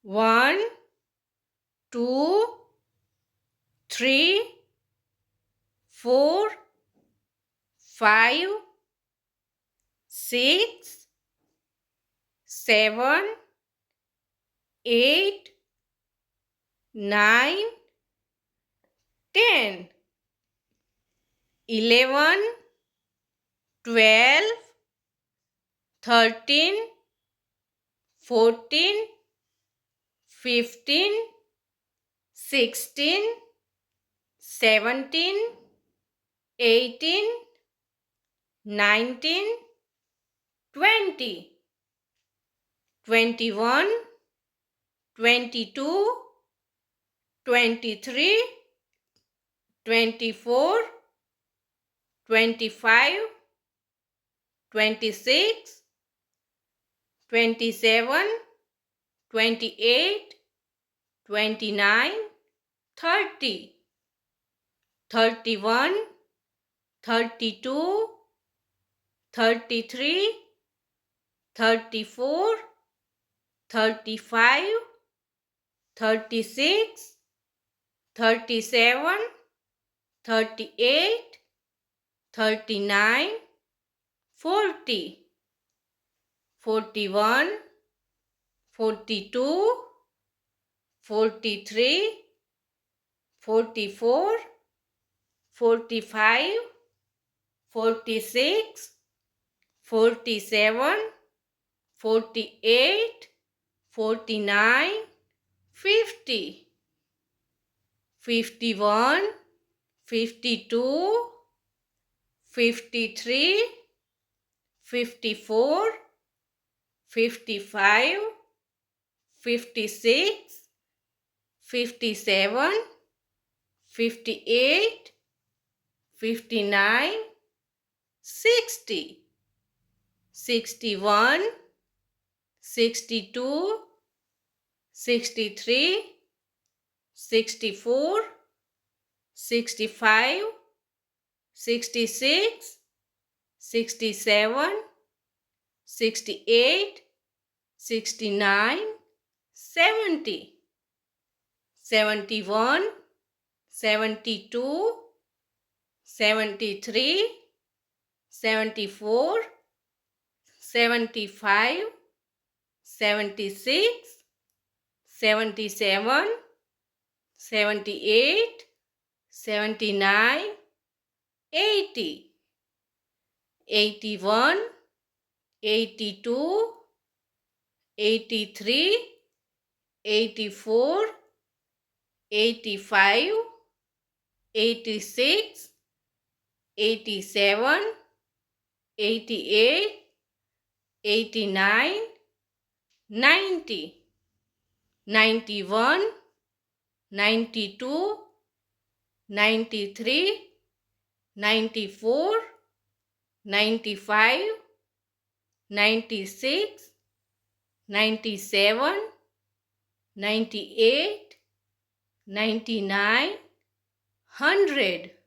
1, 2, 3, 4, 5, 6, 7, 8, 9, 10, 11, 12, 13, 14, 15, 16, 17, 18, 19, 20, 21, 22, 23, 24, 25, 26, 27, 28, 29, 30, 31, 32, 33, 34, 35, 36, 37, 38, 39, 40, 41, 42, 43, 44, 45, 46, 47, 48, 49, 50, 51, 52, 53, 54, 55, 56, 57, 58, 59, 60, 61, 62, 63, 64, 65, 66, 67, 68, 69, 70, 71, 72, 73, 74, 75, 76, 77, 78, 79, 80, 81, 82, 83, 84, 85, 86, 87, 88, 89, 90, 91, 92, 93, 94, 95, 96, 97, 98, 99, 100.